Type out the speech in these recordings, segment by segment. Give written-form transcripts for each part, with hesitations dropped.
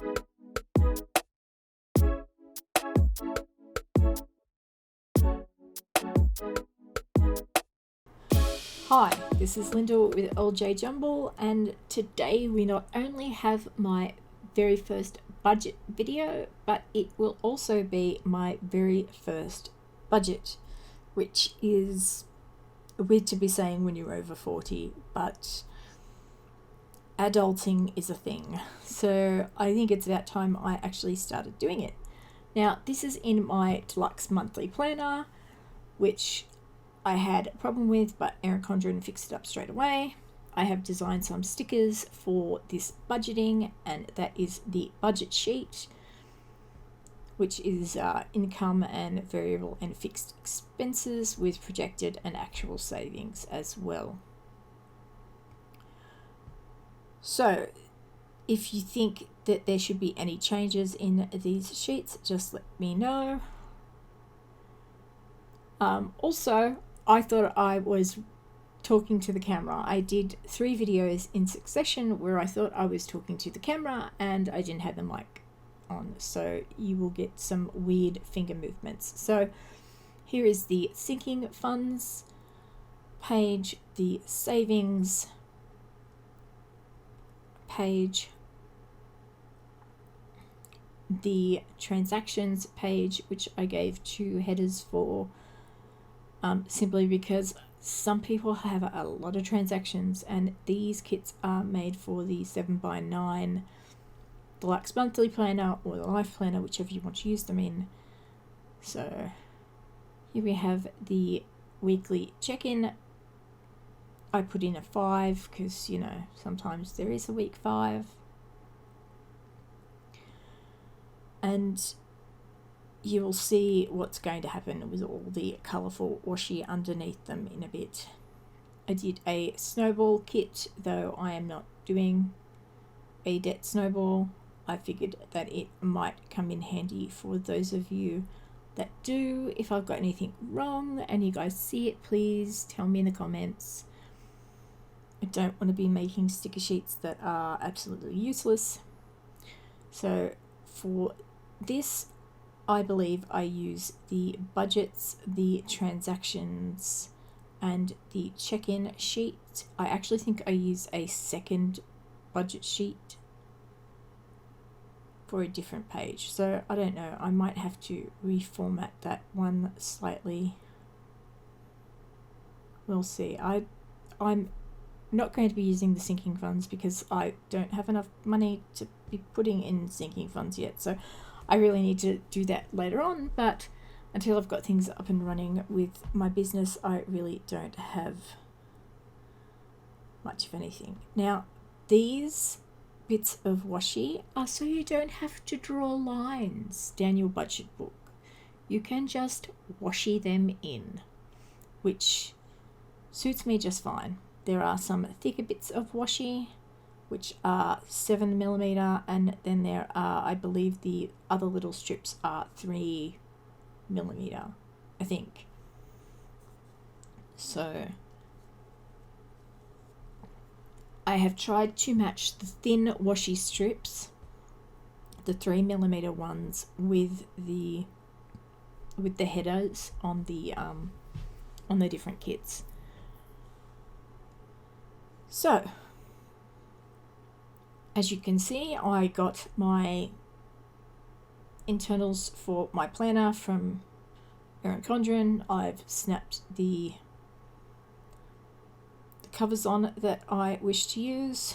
Hi, this is Linda with LJJumble, and today we not only have my very first budget video, but it will also be my very first budget, which is weird to be saying when you're over 40, but adulting is a thing. So I think it's about time I actually started doing it. Now, this is in my Deluxe monthly planner, which I had a problem with, but Erin Condren fixed it up straight away. I have designed some stickers for this budgeting, and that is the budget sheet, which is income and variable and fixed expenses with projected and actual savings as well. So if you think that there should be any changes in these sheets, just let me know. Also, I thought I was talking to the camera. I did 3 videos in succession where I thought I was talking to the camera and I didn't have the mic on, so you will get some weird finger movements. So here is the sinking funds page, the savings page, the transactions page, which I gave 2 headers for, simply because some people have a lot of transactions, and these kits are made for the 7x9 Deluxe monthly planner or the life planner, whichever you want to use them in. So here we have the weekly check-in. I put in a 5 because, you know, sometimes there is a week 5. And you will see what's going to happen with all the colourful washi underneath them in a bit. I did a snowball kit, though I am not doing a debt snowball. I figured that it might come in handy for those of you that do. If I've got anything wrong and you guys see it, please tell me in the comments. I don't want to be making sticker sheets that are absolutely useless. So for this, I believe I use the budgets, the transactions, and the check-in sheet. I actually think I use a second budget sheet for a different page. So I don't know, I might have to reformat that one slightly. We'll see. I'm not going to be using the sinking funds because I don't have enough money to be putting in sinking funds yet. So I really need to do that later on, but until I've got things up and running with my business, I really don't have much of anything. Now, these bits of washi are so you don't have to draw lines down your budget book. You can just washi them in, which suits me just fine. There are some thicker bits of washi, which are 7mm, and then there are, I believe the other little strips are 3mm, I think. So I have tried to match the thin washi strips, the 3mm ones, with the headers on the different kits. So as you can see, I got my internals for my planner from Erin Condren. I've snapped the covers on that I wish to use.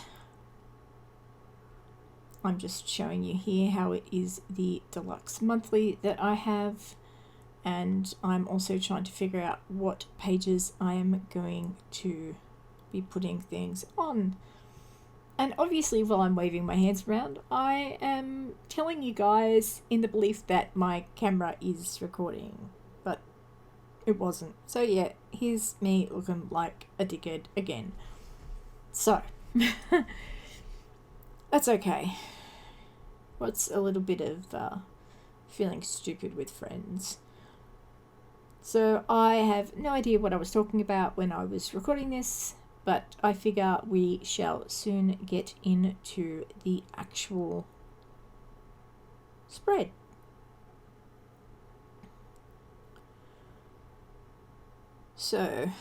I'm just showing you here how it is the Deluxe monthly that I have, and I'm also trying to figure out what pages I am going to be putting things on. And obviously, while I'm waving my hands around, I am telling you guys in the belief that my camera is recording, but it wasn't. So yeah, here's me looking like a dickhead again. So, that's okay. What's a little bit of feeling stupid with friends. So I have no idea what I was talking about when I was recording this, but I figure we shall soon get into the actual spread. So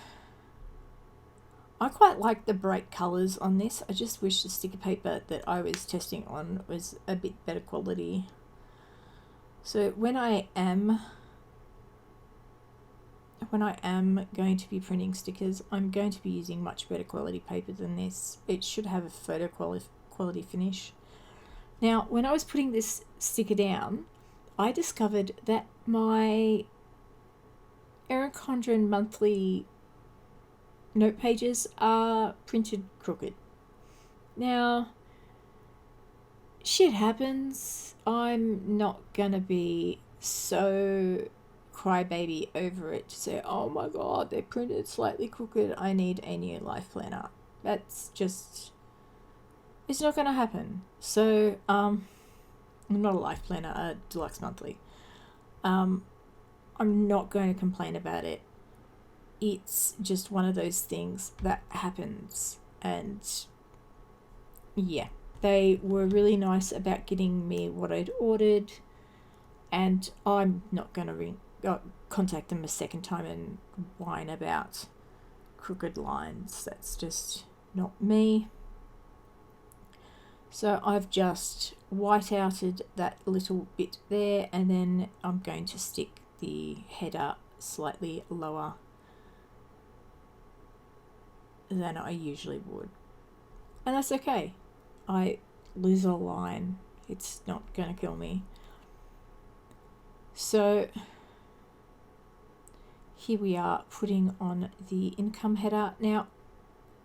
I quite like the bright colours on this. I just wish the sticker paper that I was testing on was a bit better quality. So when I am going to be printing stickers, I'm going to be using much better quality paper than this. It should have a photo quality finish. Now, when I was putting this sticker down, I discovered that my Erin Condren monthly note pages are printed crooked. Now, shit happens. I'm not gonna be so crybaby over it to say, oh my god, they're printed slightly crooked, I need a new life planner. That's just, it's not gonna happen. So not a life planner, a Deluxe monthly. I'm not going to complain about it. It's just one of those things that happens. And yeah, they were really nice about getting me what I'd ordered, and I'm not going to contact them a second time and whine about crooked lines. That's just not me. So I've just white-outed that little bit there, and then I'm going to stick the header slightly lower than I usually would. And that's okay. I lose a line. It's not going to kill me. So here we are putting on the income header. Now,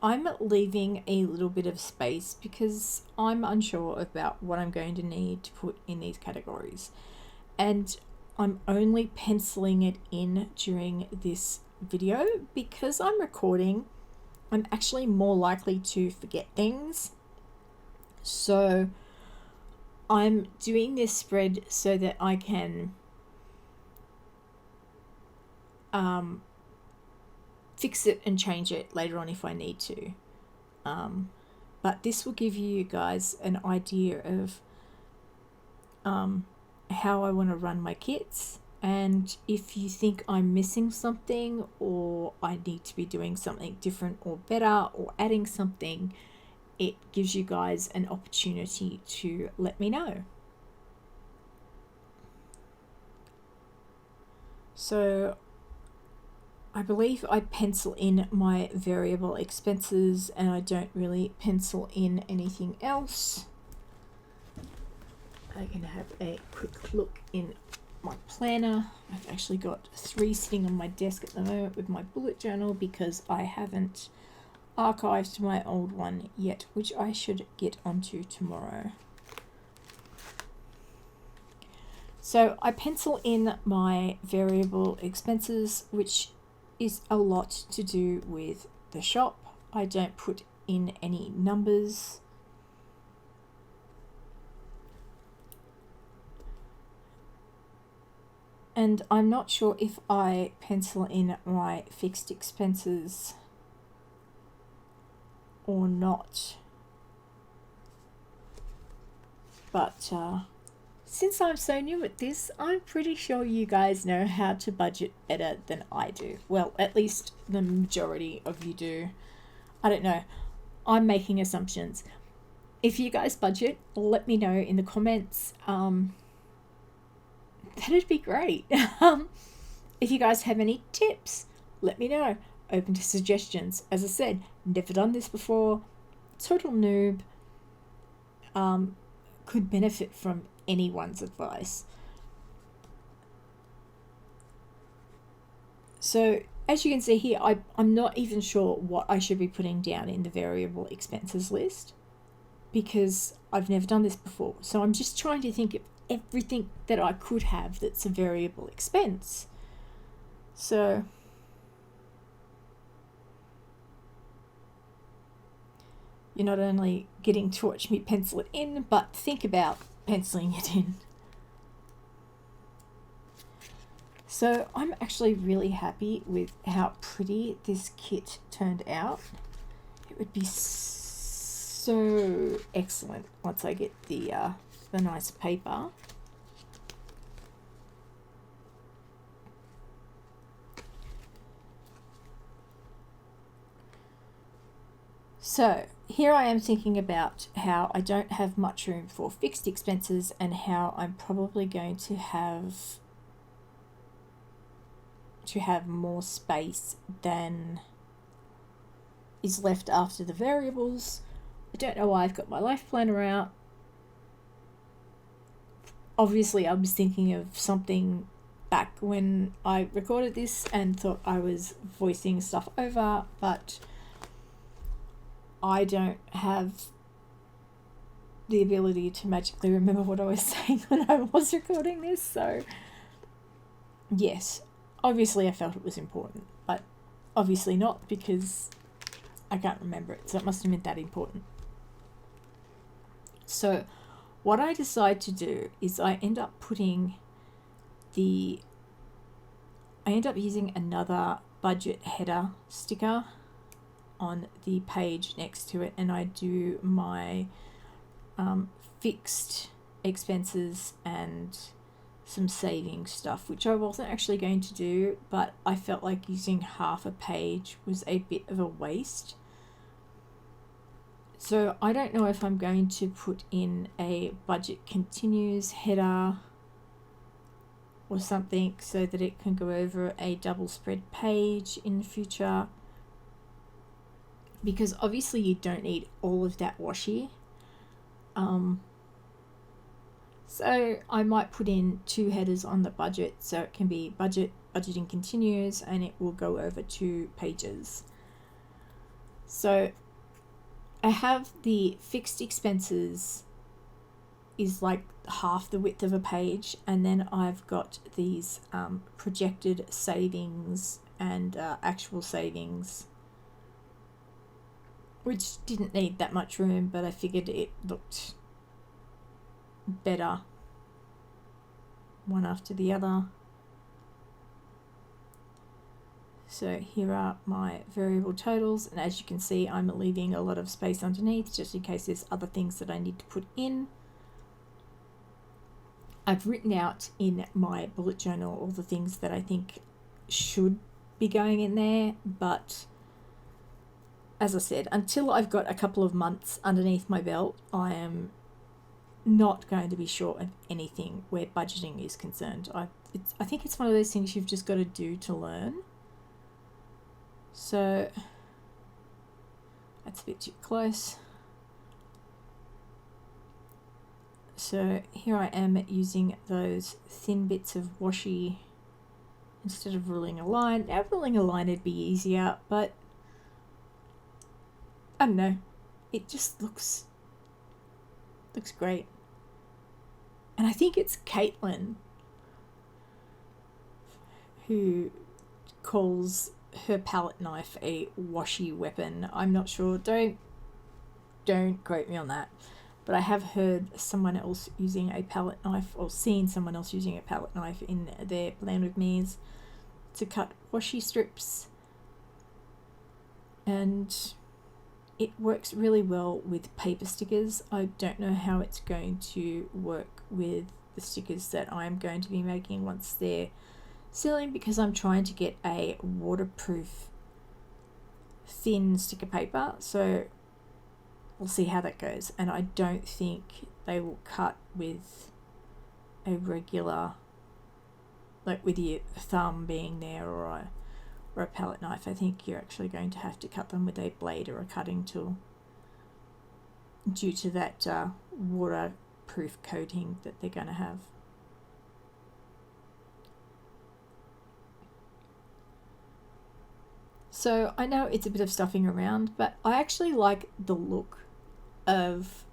I'm leaving a little bit of space because I'm unsure about what I'm going to need to put in these categories. And I'm only penciling it in during this video because I'm recording. I'm actually more likely to forget things. So I'm doing this spread so that I can fix it and change it later on if I need to. But this will give you guys an idea of how I want to run my kits, and if you think I'm missing something or I need to be doing something different or better or adding something, it gives you guys an opportunity to let me know. So I believe I pencil in my variable expenses and I don't really pencil in anything else. I can have a quick look in my planner. I've actually got 3 sitting on my desk at the moment with my bullet journal because I haven't archived my old one yet, which I should get onto tomorrow. So I pencil in my variable expenses, which is a lot to do with the shop. I don't put in any numbers. And I'm not sure if I pencil in my fixed expenses or not. But since I'm so new at this, I'm pretty sure you guys know how to budget better than I do. Well, at least the majority of you do. I don't know. I'm making assumptions. If you guys budget, let me know in the comments. That'd be great. If you guys have any tips, let me know. Open to suggestions. As I said, never done this before. Total noob. Could benefit from anyone's advice. So as you can see here, I'm not even sure what I should be putting down in the variable expenses list because I've never done this before. So I'm just trying to think of everything that I could have that's a variable expense. So you're not only getting to watch me pencil it in, but think about penciling it in. So I'm actually really happy with how pretty this kit turned out. It would be so excellent once I get the nice paper. So here I am thinking about how I don't have much room for fixed expenses and how I'm probably going to have more space than is left after the variables. I don't know why I've got my life planner out. Obviously, I was thinking of something back when I recorded this and thought I was voicing stuff over, but I don't have the ability to magically remember what I was saying when I was recording this. So, yes, obviously I felt it was important, but obviously not, because I can't remember it, so it must have been that important. So what I decide to do is I end up using another budget header sticker on the page next to it, and I do my fixed expenses and some saving stuff, which I wasn't actually going to do, but I felt like using half a page was a bit of a waste. So I don't know if I'm going to put in a budget continues header or something so that it can go over a double spread page in the future, because obviously you don't need all of that washi. So I might put in 2 headers on the budget, so it can be budgeting continues, and it will go over 2 pages. So I have the fixed expenses is like half the width of a page, and then I've got these projected savings and actual savings, which didn't need that much room, but I figured it looked better one after the other. So here are my variable totals, and as you can see, I'm leaving a lot of space underneath just in case there's other things that I need to put in. I've written out in my bullet journal all the things that I think should be going in there, but as I said, until I've got a couple of months underneath my belt, I am not going to be short of anything where budgeting is concerned. I think it's one of those things you've just got to do to learn. So that's a bit too close. So here I am using those thin bits of washi instead of ruling a line. Now ruling a line would be easier, but I don't know, it just looks great. And I think it's Caitlin who calls her palette knife a washi weapon. I'm not sure, don't quote me on that, but I have heard someone else using a palette knife, or seen someone else using a palette knife in their Blend With Me's to cut washi strips, and it works really well with paper stickers. I don't know how it's going to work with the stickers that I'm going to be making once they're sealing, because I'm trying to get a waterproof thin sticker paper, so we'll see how that goes. And I don't think they will cut with a regular, like with your thumb being there, or a palette knife. I think you're actually going to have to cut them with a blade or a cutting tool due to that waterproof coating that they're going to have. So I know it's a bit of stuffing around, but I actually like the look of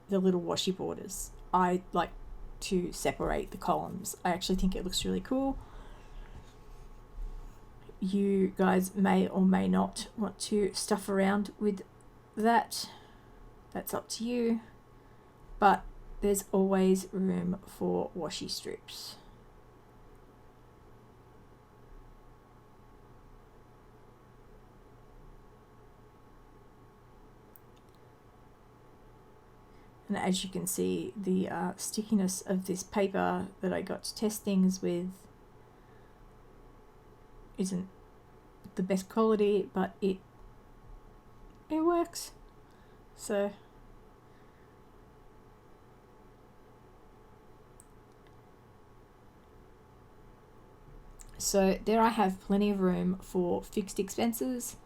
the little washi borders. I like to separate the columns. I actually think it looks really cool. You guys may or may not want to stuff around with that. That's up to you. But there's always room for washi strips. And as you can see, the stickiness of this paper that I got to test things with isn't the best quality, but it it works. So there I have plenty of room for fixed expenses,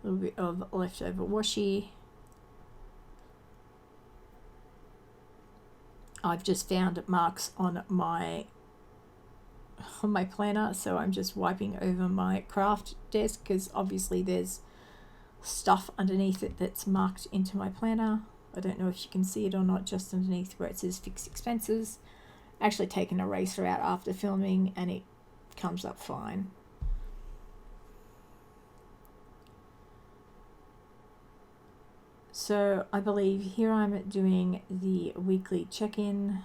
a little bit of leftover washi. I've just found marks on my planner, so I'm just wiping over my craft desk because obviously there's stuff underneath it that's marked into my planner. I don't know if you can see it or not, just underneath where it says fixed expenses. I actually take an eraser out after filming and it comes up fine. So I believe here I'm doing the weekly check-in.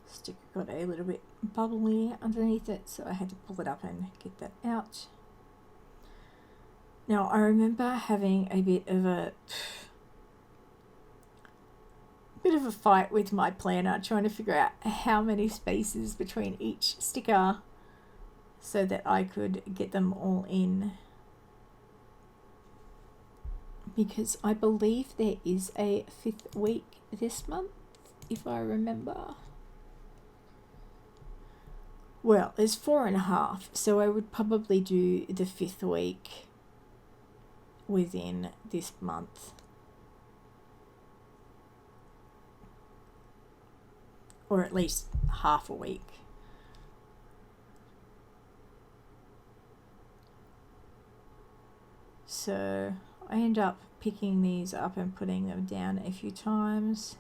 Sticker got a little bit bubbly underneath it, so I had to pull it up and get that out. Now I remember having a bit of a fight with my planner, trying to figure out how many spaces between each sticker so that I could get them all in, because I believe there is a 5th week this month, if I remember. Well, there's 4.5, so I would probably do the 5th week within this month. Or at least half a week. So I end up picking these up and putting them down a few times.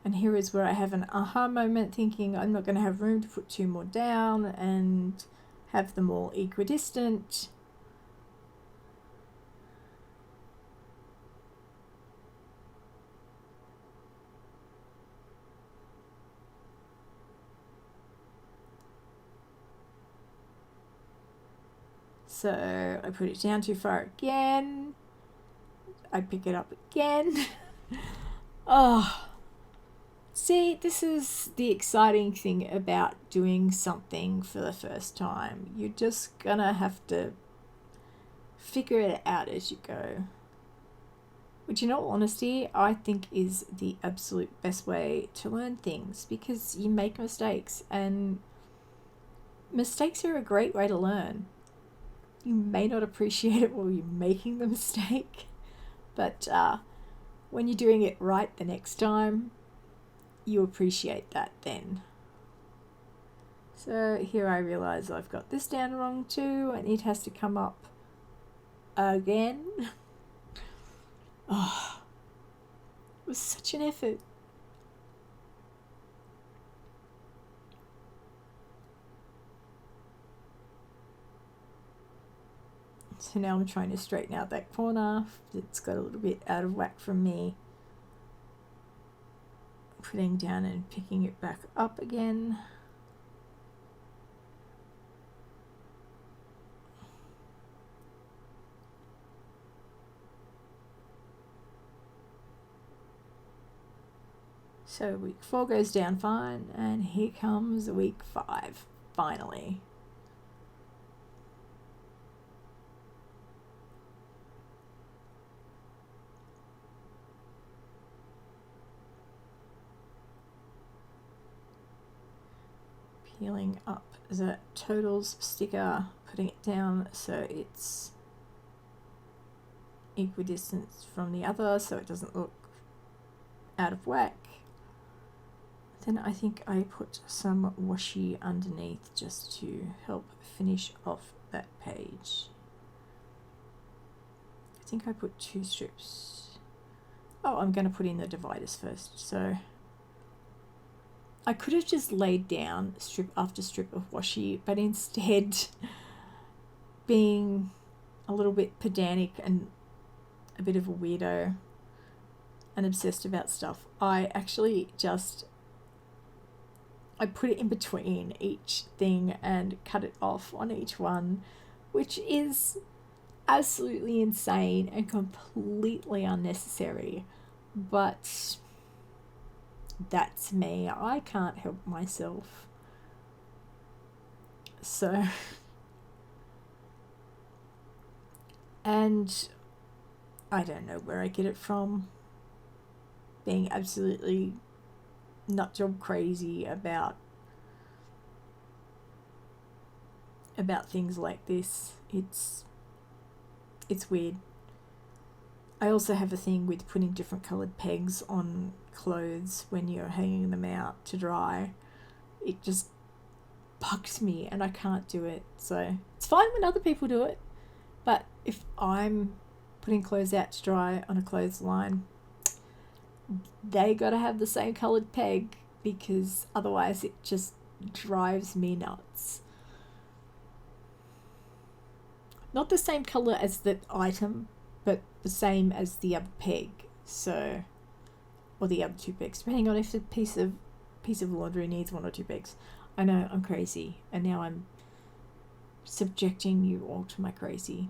And here is where I have an aha moment, thinking I'm not going to have room to put 2 more down and have them all equidistant. So I put it down too far again. I pick it up again. Oh, see, this is the exciting thing about doing something for the first time. You're just gonna have to figure it out as you go. Which, in all honesty, I think is the absolute best way to learn things, because you make mistakes, and mistakes are a great way to learn. You may not appreciate it while you're making the mistake, but when you're doing it right the next time, you appreciate that then. So here I realize I've got this down wrong too, and it has to come up again. Oh, it was such an effort. So now I'm trying to straighten out that corner. It's got a little bit out of whack from me putting down and picking it back up again. So week 4 goes down fine, and here comes week 5, finally. Peeling up the totals sticker, putting it down so it's equidistant from the other, so it doesn't look out of whack. Then I think I put some washi underneath just to help finish off that page. I think I put 2 strips. Oh, I'm going to put in the dividers first. So I could have just laid down strip after strip of washi, but instead, being a little bit pedantic and a bit of a weirdo, and obsessed about stuff, I actually just, I put it in between each thing and cut it off on each one, which is absolutely insane and completely unnecessary. But that's me. I can't help myself. So, and I don't know where I get it from. Being absolutely nut job crazy about things like this. It's weird. I also have a thing with putting different coloured pegs on clothes when you're hanging them out to dry. It just bugs me and I can't do it. So it's fine when other people do it, but if I'm putting clothes out to dry on a clothesline, they gotta have the same coloured peg, because otherwise it just drives me nuts. Not the same colour as the item, but the same as the other peg. So, or the other two pegs, depending on if the piece of laundry needs one or two pegs. I know, I'm crazy, and now I'm subjecting you all to my crazy.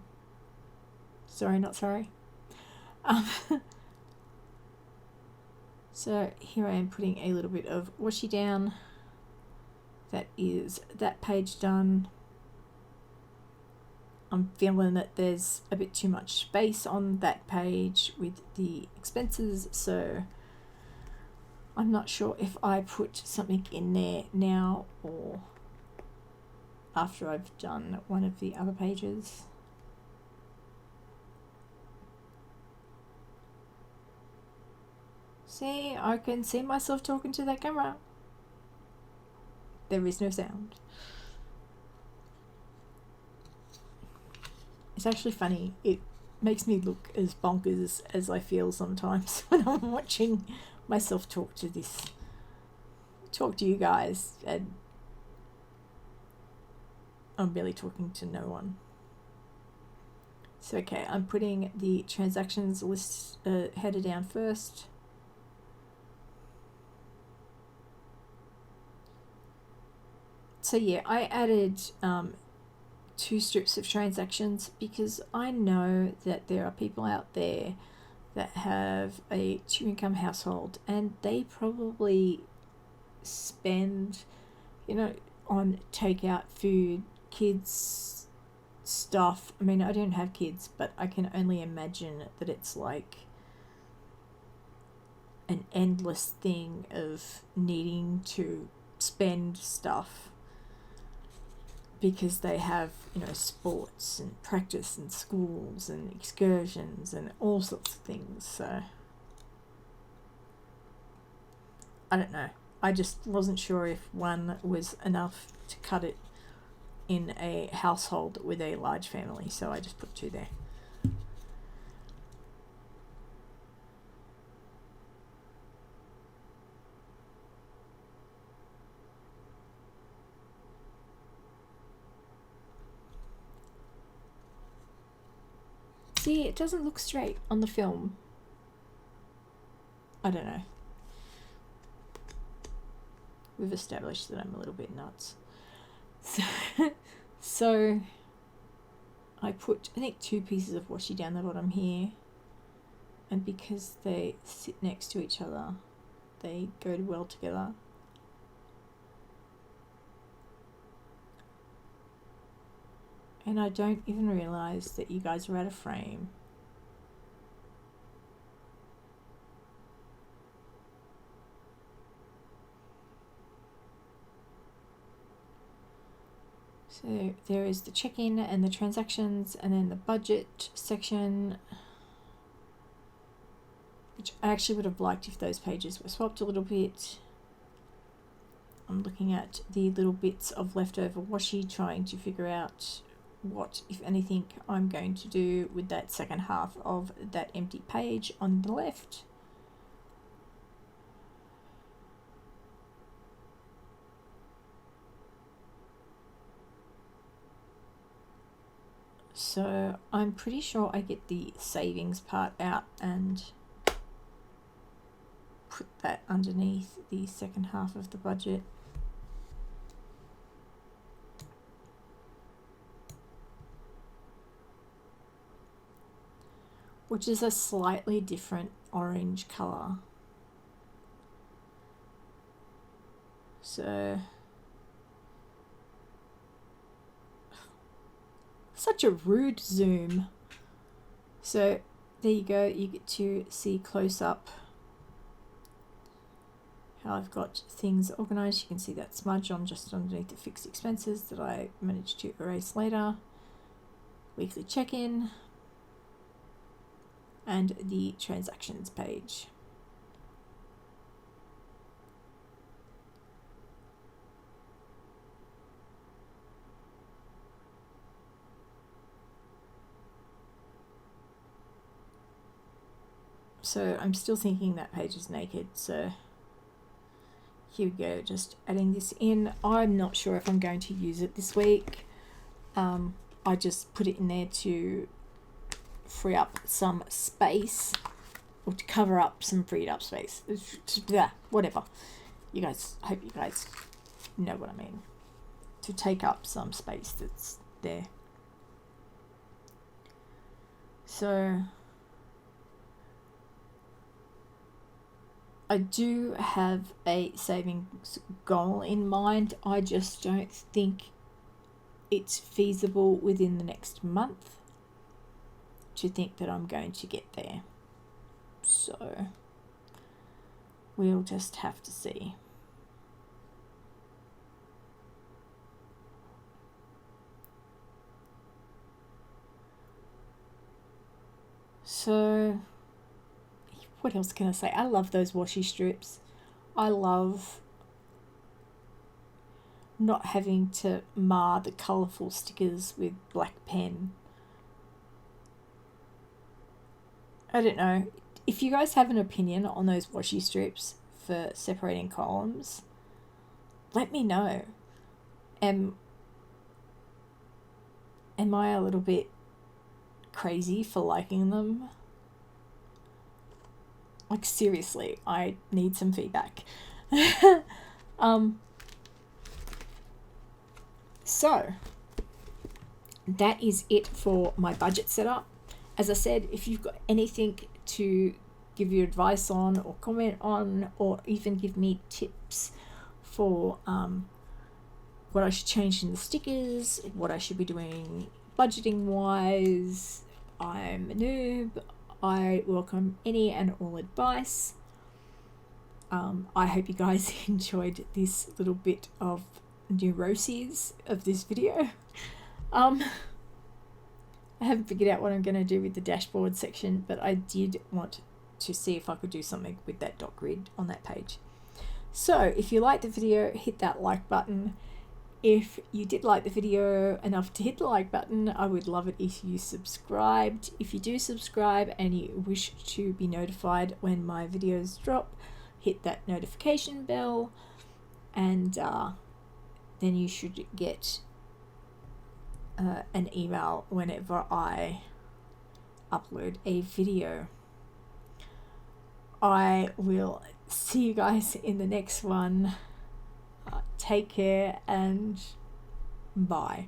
Sorry, not sorry. So here I am putting a little bit of washi down. That is that page done. I'm feeling that there's a bit too much space on that page with the expenses, so I'm not sure if I put something in there now or after I've done one of the other pages. See, I can see myself talking to that camera. There is no sound. It's actually funny. It makes me look as bonkers as I feel sometimes when I'm watching myself talk to you guys, and I'm really talking to no one. So okay, I'm putting the transactions list header down first. So yeah, I added 2 strips of transactions because I know that there are people out there that have a 2-income household and they probably spend, on takeout food, kids stuff. I mean, I don't have kids, but I can only imagine that it's like an endless thing of needing to spend stuff, because they have, sports and practice and schools and excursions and all sorts of things. So I don't know. I just wasn't sure if one was enough to cut it in a household with a large family, so I just put 2 there. See, it doesn't look straight on the film. I don't know. We've established that I'm a little bit nuts. So I put, I think, 2 pieces of washi down the bottom here. And because they sit next to each other, they go well together. And I don't even realise that you guys are out of frame. So there is the check-in and the transactions, and then the budget section, which I actually would have liked if those pages were swapped a little bit. I'm looking at the little bits of leftover washi, trying to figure out what, if anything, I'm going to do with that second half of that empty page on the left. So I'm pretty sure I get the savings part out and put that underneath the second half of the budget. Which is a slightly different orange colour. So, such a rude zoom. So there you go, you get to see close up how I've got things organised. You can see that smudge on just underneath the fixed expenses that I managed to erase later. Weekly check-in. And the transactions page. So I'm still thinking that page is naked, so here we go, just adding this in. I'm not sure if I'm going to use it this week. I just put it in there to free up some space, or to cover up some freed up space. Yeah, whatever. You guys, I hope you guys know what I mean. To take up some space that's there. So I do have a savings goal in mind. I just don't think it's feasible within the next month to think that I'm going to get there. So we'll just have to see. So what else can I say? I love those washi strips. I love not having to mar the colourful stickers with black pen. I don't know. If you guys have an opinion on those washi strips for separating columns, let me know. Am I a little bit crazy for liking them? Like, seriously, I need some feedback. So that is it for my budget setup. As I said, if you've got anything to give you advice on or comment on, or even give me tips for what I should change in the stickers, what I should be doing budgeting wise, I'm a noob. I welcome any and all advice. I hope you guys enjoyed this little bit of neuroses of this video. I haven't figured out what I'm going to do with the dashboard section, but I did want to see if I could do something with that dot grid on that page. So if you liked the video, hit that like button. If you did like the video enough to hit the like button, I would love it if you subscribed. If you do subscribe and you wish to be notified when my videos drop, hit that notification bell, and then you should get an email whenever I upload a video. I will see you guys in the next one. Take care and bye.